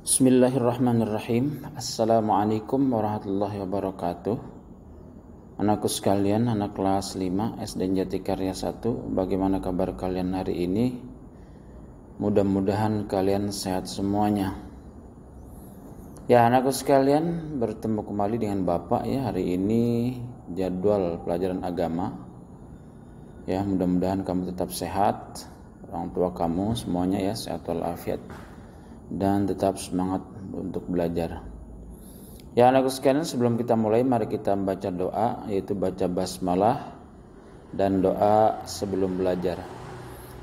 Bismillahirrahmanirrahim. Assalamualaikum warahmatullahi wabarakatuh. Anakku sekalian, anak kelas 5 SD Jatikarya 1, bagaimana kabar kalian hari ini? Mudah-mudahan kalian sehat semuanya. Ya, anakku sekalian, bertemu kembali dengan Bapak ya. Hari ini jadwal pelajaran agama. Ya, mudah-mudahan kamu tetap sehat, orang tua kamu semuanya ya sehat walafiat, dan tetap semangat untuk belajar. Ya anakku sekalian, sebelum kita mulai, mari kita membaca doa, yaitu baca basmalah dan doa sebelum belajar.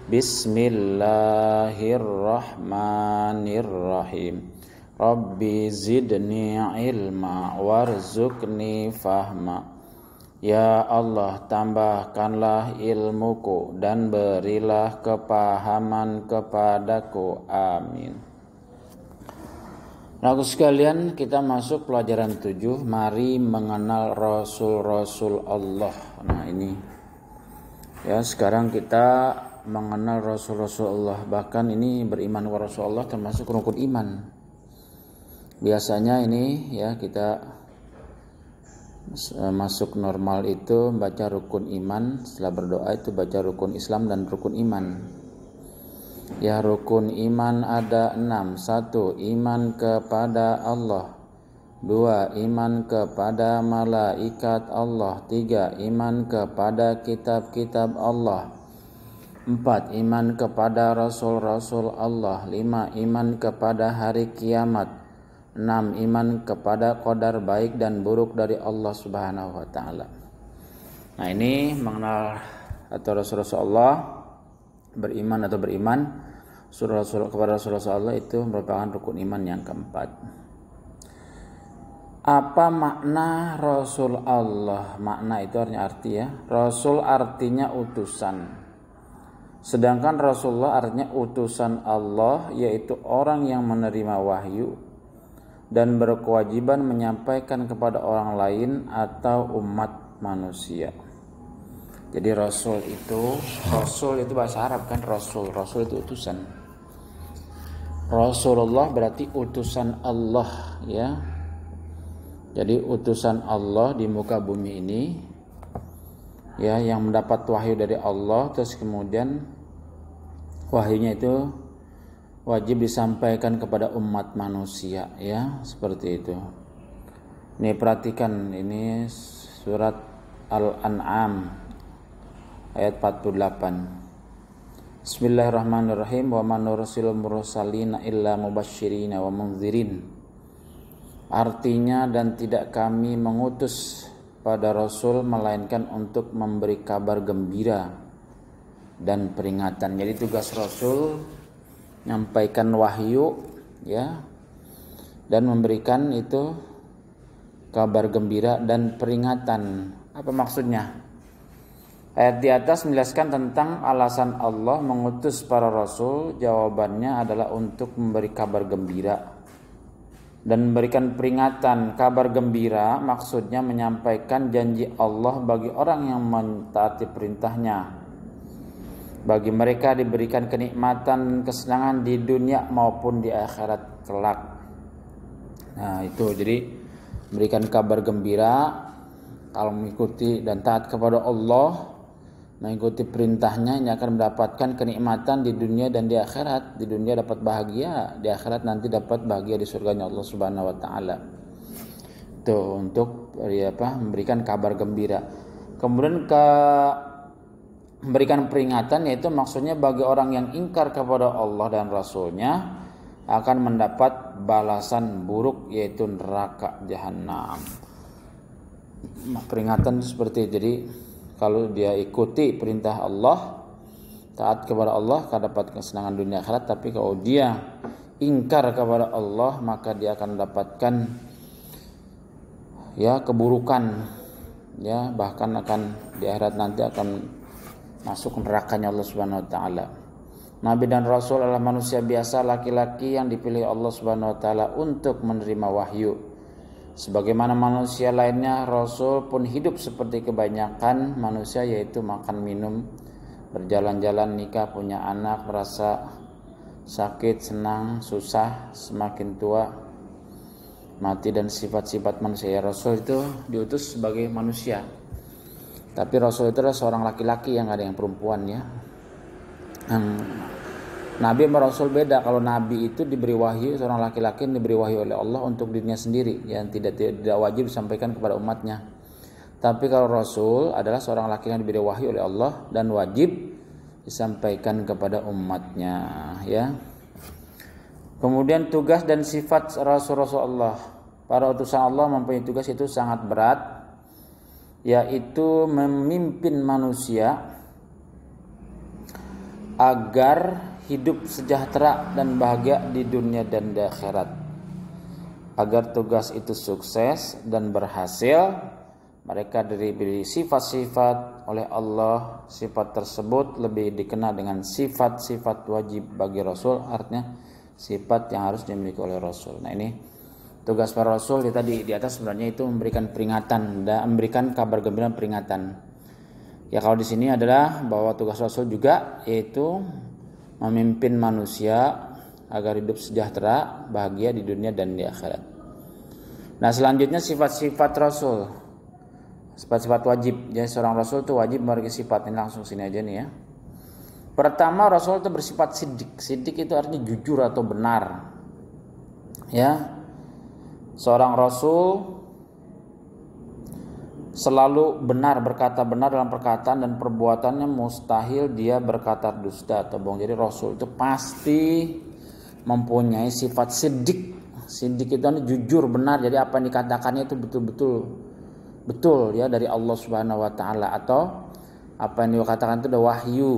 Bismillahirrahmanirrahim. Rabbi zidni ilma warzuqni fahma. Ya Allah, tambahkanlah ilmuku dan berilah kepahaman kepadaku. Amin. Nah, sekalian, kita masuk pelajaran 7. Mari mengenal Rasul-Rasul Allah. Nah ini ya, sekarang kita mengenal Rasul-Rasul Allah. Bahkan ini beriman kepada Rasul Allah termasuk rukun iman. Biasanya ini ya, kita masuk normal itu baca rukun iman, setelah berdoa itu baca rukun Islam dan rukun iman. Ya, rukun iman ada 6. 1. Iman kepada Allah. 2. Iman kepada malaikat Allah. 3. Iman kepada kitab-kitab Allah. 4. Iman kepada rasul-rasul Allah. 5. Iman kepada hari kiamat. 6. Iman kepada qadar baik dan buruk dari Allah Subhanahu wa taala. Nah, ini mengenal atau Rasul-Rasul Allah, beriman kepada Rasul-Rasul Allah itu merupakan rukun iman yang keempat. Apa makna Rasul Allah? Makna itu artinya arti ya. Rasul artinya utusan. Sedangkan Rasulullah artinya utusan Allah, yaitu orang yang menerima wahyu dan berkewajiban menyampaikan kepada orang lain atau umat manusia. Jadi rasul itu bahasa Arab kan, rasul itu utusan. Rasulullah berarti utusan Allah ya. Jadi utusan Allah di muka bumi ini ya, yang mendapat wahyu dari Allah, terus kemudian wahyunya itu wajib disampaikan kepada umat manusia ya, seperti itu. Ini perhatikan, ini surat Al-An'am ayat 48. Bismillahirrahmanirrahim. Wa man nursilul mursalina illa mubasysyirina wa mundzirin. Artinya, dan tidak kami mengutus pada rasul melainkan untuk memberi kabar gembira dan peringatan. Jadi tugas rasul menyampaikan wahyu ya, dan memberikan itu kabar gembira dan peringatan. Apa maksudnya? Ayat di atas menjelaskan tentang alasan Allah mengutus para rasul. Jawabannya adalah untuk memberi kabar gembira dan memberikan peringatan. Kabar gembira maksudnya menyampaikan janji Allah bagi orang yang mentaati perintahnya. Bagi mereka diberikan kenikmatan dan kesenangan di dunia maupun di akhirat kelak. Nah itu, jadi memberikan kabar gembira kalau mengikuti dan taat kepada Allah, mengikuti perintahnya, ini akan mendapatkan kenikmatan di dunia dan di akhirat. Di dunia dapat bahagia, di akhirat nanti dapat bahagia di surganya Allah Subhanahu wa taala. Itu untuk memberikan kabar gembira. Kemudian memberikan peringatan, yaitu maksudnya bagi orang yang ingkar kepada Allah dan Rasulnya akan mendapat balasan buruk, yaitu neraka jahanam. Peringatan seperti itu. Jadi kalau dia ikuti perintah Allah, taat kepada Allah, akan dapat kesenangan dunia akhirat. Tapi kalau dia ingkar kepada Allah, maka dia akan mendapatkan ya keburukan ya, bahkan akan di akhirat nanti akan masuk nerakanya Allah Subhanahu wa taala. Nabi dan Rasul adalah manusia biasa, laki-laki yang dipilih Allah Subhanahu wa taala untuk menerima wahyu. Sebagaimana manusia lainnya, Rasul pun hidup seperti kebanyakan manusia, yaitu makan minum, berjalan-jalan, nikah, punya anak, merasa sakit, senang, susah, semakin tua, mati, dan sifat-sifat manusia. Ya, Rasul itu diutus sebagai manusia, tapi Rasul itu adalah seorang laki-laki, yang ada yang perempuan ya. Nabi sama Rasul beda. Kalau Nabi itu diberi wahyu, seorang laki-laki yang diberi wahyu oleh Allah untuk dirinya sendiri, yang tidak wajib disampaikan kepada umatnya. Tapi kalau Rasul adalah seorang laki yang diberi wahyu oleh Allah dan wajib disampaikan kepada umatnya ya. Kemudian tugas dan sifat Rasul-Rasul Allah. Para utusan Allah mempunyai tugas itu sangat berat, yaitu memimpin manusia agar hidup sejahtera dan bahagia di dunia dan di akhirat. Agar tugas itu sukses dan berhasil, mereka diberi sifat-sifat oleh Allah. Sifat tersebut lebih dikenal dengan sifat-sifat wajib bagi Rasul, artinya sifat yang harus dimiliki oleh Rasul. Nah, ini tugas para Rasul tadi di atas sebenarnya itu memberikan peringatan dan memberikan kabar gembira, peringatan. Ya, kalau di sini adalah bahwa tugas Rasul juga yaitu memimpin manusia agar hidup sejahtera, bahagia di dunia dan di akhirat. Nah, selanjutnya sifat-sifat Rasul. Sifat-sifat wajib. Jadi seorang Rasul itu wajib memiliki sifat. Ini langsung sini aja nih ya. Pertama, Rasul itu bersifat siddiq. Siddiq itu artinya jujur atau benar. Ya. Seorang Rasul selalu benar, berkata benar dalam perkataan dan perbuatannya, mustahil dia berkata dusta atau bohong. Jadi Rasul itu pasti mempunyai sifat siddiq. Siddiq itu jujur, benar. Jadi apa yang dikatakannya itu betul ya dari Allah Subhanahu wa taala, atau apa yang dikatakan itu ada wahyu.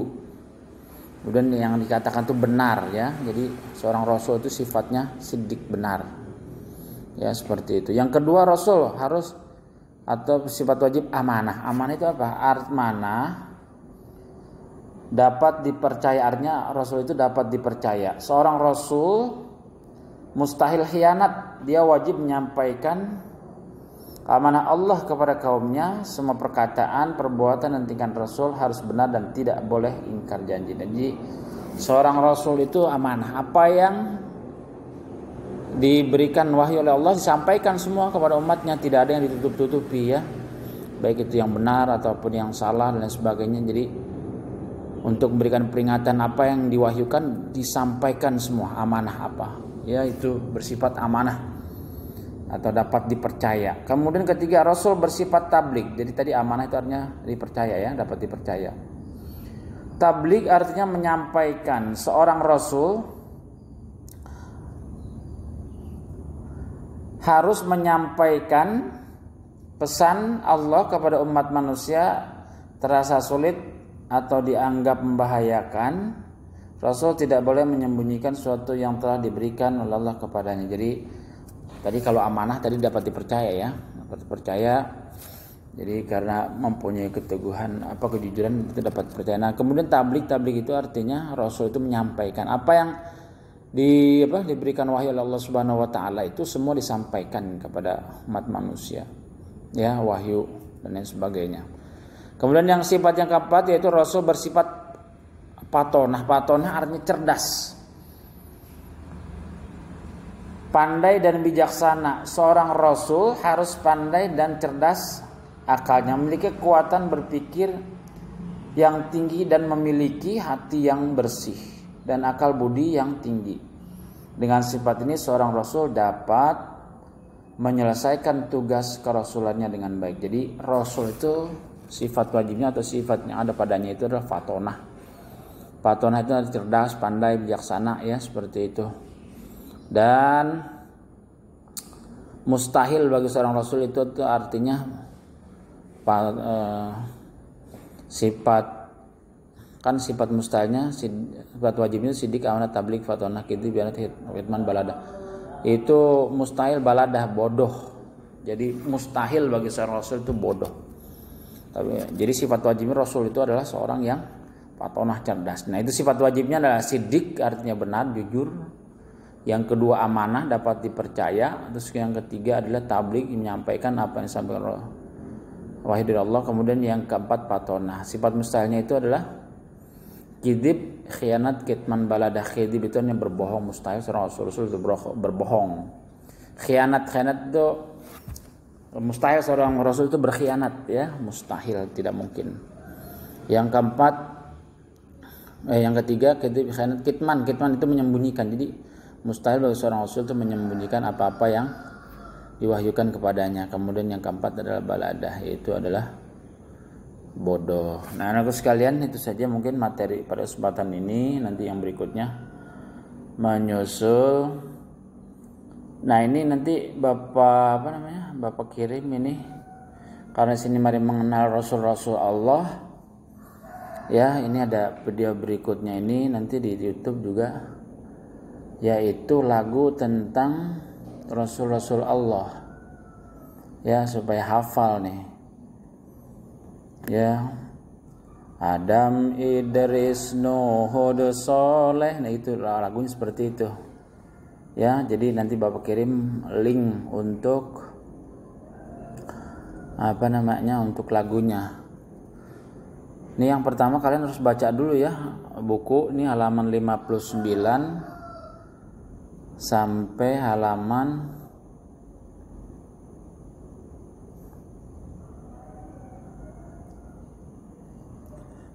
Kemudian yang dikatakan itu benar ya. Jadi seorang Rasul itu sifatnya siddiq, benar. Ya, seperti itu. Yang kedua, Rasul harus atau sifat wajib amanah. Amanah itu apa? Amanah dapat dipercaya, artinya Rasul itu dapat dipercaya. Seorang Rasul mustahil khianat. Dia wajib menyampaikan amanah Allah kepada kaumnya. Semua perkataan, perbuatan dan tindakan Rasul harus benar dan tidak boleh ingkar janji. Jadi seorang Rasul itu amanah. Apa yang diberikan wahyu oleh Allah disampaikan semua kepada umatnya, tidak ada yang ditutup-tutupi ya, baik itu yang benar ataupun yang salah dan sebagainya. Jadi untuk memberikan peringatan apa yang diwahyukan disampaikan semua, amanah apa ya, itu bersifat amanah atau dapat dipercaya. Kemudian ketiga, Rasul bersifat tabligh. Jadi tadi amanah itu artinya dipercaya ya, dapat dipercaya. Tabligh artinya menyampaikan. Seorang Rasul harus menyampaikan pesan Allah kepada umat manusia. Terasa sulit atau dianggap membahayakan, Rasul tidak boleh menyembunyikan sesuatu yang telah diberikan oleh Allah kepadanya. Jadi tadi kalau amanah tadi dapat dipercaya ya, dapat dipercaya. Jadi karena mempunyai keteguhan kejujuran itu dapat dipercaya. Nah, kemudian tabligh itu artinya Rasul itu menyampaikan apa yang diberikan wahyu oleh Allah Subhanahu wa taala, itu semua disampaikan kepada umat manusia. Ya, wahyu dan lain sebagainya. Kemudian yang sifat yang keempat yaitu Rasul bersifat patonah. Patonah artinya cerdas, pandai dan bijaksana. Seorang Rasul harus pandai dan cerdas akalnya, memiliki kekuatan berpikir yang tinggi dan memiliki hati yang bersih dan akal budi yang tinggi. Dengan sifat ini seorang Rasul dapat menyelesaikan tugas kerasulannya dengan baik. Jadi Rasul itu sifat wajibnya atau sifat yang ada padanya itu adalah fatonah. Fatonah itu adalah cerdas, pandai, bijaksana ya, seperti itu. Dan mustahil bagi seorang Rasul itu artinya sifat mustahilnya, sifat wajibnya siddiq, amanah, tabligh, fatonah, kidhi, bianat, hitman, baladah. Itu mustahil, baladah, bodoh. Jadi mustahil bagi seorang Rasul itu bodoh. Jadi sifat wajibnya Rasul itu adalah seorang yang fatonah, cerdas. Nah, itu sifat wajibnya adalah siddiq, artinya benar, jujur. Yang kedua amanah, dapat dipercaya. Terus yang ketiga adalah tabligh, menyampaikan apa yang disampaikan wahyu dari Allah. Kemudian yang keempat fatonah. Sifat mustahilnya itu adalah Kidib, khianat, kitman, baladah. Kidib itu yang berbohong, mustahil seorang Rasul itu berbohong. Khianat itu mustahil seorang Rasul itu berkhianat, ya, mustahil, tidak mungkin. Yang keempat, yang ketiga, kidib, khianat, kitman itu menyembunyikan. Jadi mustahil bagi seorang Rasul itu menyembunyikan apa-apa yang diwahyukan kepadanya. Kemudian yang keempat adalah baladah, yaitu adalah bodoh. Nah, anak sekalian, itu saja mungkin materi pada kesempatan ini. Nanti yang berikutnya menyusul. Nah, ini nanti Bapak kirim ini, karena sini mari mengenal Rasul Allah. Ya, ini ada video berikutnya ini nanti di YouTube juga, yaitu lagu tentang Rasul Allah. Ya, supaya hafal nih. Ya, Adam, Idris, Nuh, Hud, Soleh. Nah, itu lagunya seperti itu. Ya, jadi nanti Bapak kirim link untuk untuk lagunya. Ini yang pertama kalian harus baca dulu ya buku. Ini halaman 59 sampai halaman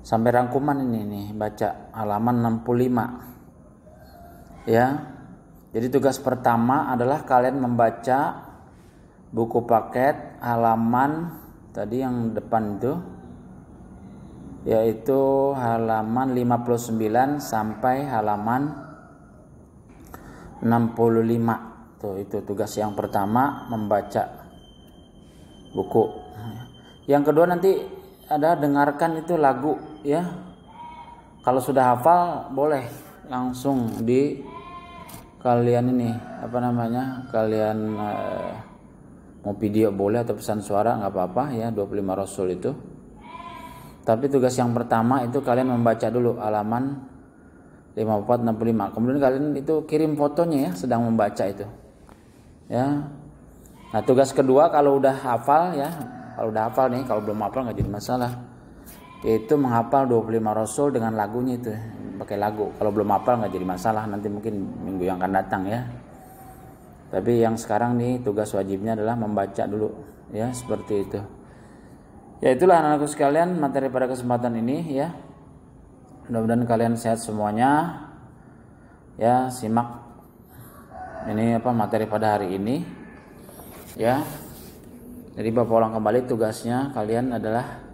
sampai rangkuman ini nih, baca halaman 65. Ya. Jadi tugas pertama adalah kalian membaca buku paket halaman tadi yang depan itu, yaitu halaman 59 sampai halaman 65. Tuh, itu tugas yang pertama, membaca buku. Yang kedua nanti ada dengarkan itu lagu, ya. Kalau sudah hafal boleh langsung di kalian ini kalian mau video boleh atau pesan suara nggak apa-apa ya, 25 Rasul itu. Tapi tugas yang pertama itu kalian membaca dulu halaman 54 65. Kemudian kalian itu kirim fotonya ya sedang membaca itu. Ya. Nah, tugas kedua kalau udah hafal ya, kalau udah hafal nih, kalau belum hafal nggak jadi masalah. Yaitu menghafal 25 Rasul dengan lagunya itu, pakai lagu. Kalau belum hafal nggak jadi masalah, nanti mungkin minggu yang akan datang ya. Tapi yang sekarang nih tugas wajibnya adalah membaca dulu ya, seperti itu. Ya, itulah anak-anakku sekalian materi pada kesempatan ini ya. Mudah-mudahan kalian sehat semuanya. Ya, simak ini materi pada hari ini. Ya. Jadi Bapak ulang kembali, tugasnya kalian adalah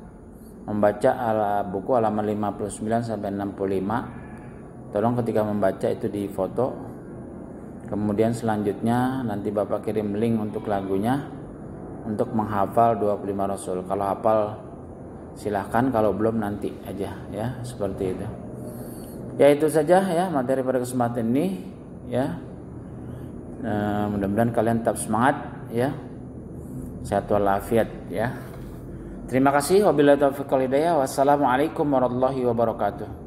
membaca buku halaman 59 sampai 65. Tolong ketika membaca itu difoto. Kemudian selanjutnya nanti Bapak kirim link untuk lagunya untuk menghafal 25 Rasul. Kalau hafal silahkan, kalau belum nanti aja ya, seperti itu. Ya, itu saja ya materi pada kesempatan ini ya. Mudah-mudahan kalian tetap semangat ya. Sehat walafiat ya. Terima kasih. Wabillahi taufiq wal hidayah. Wassalamualaikum warahmatullahi wabarakatuh.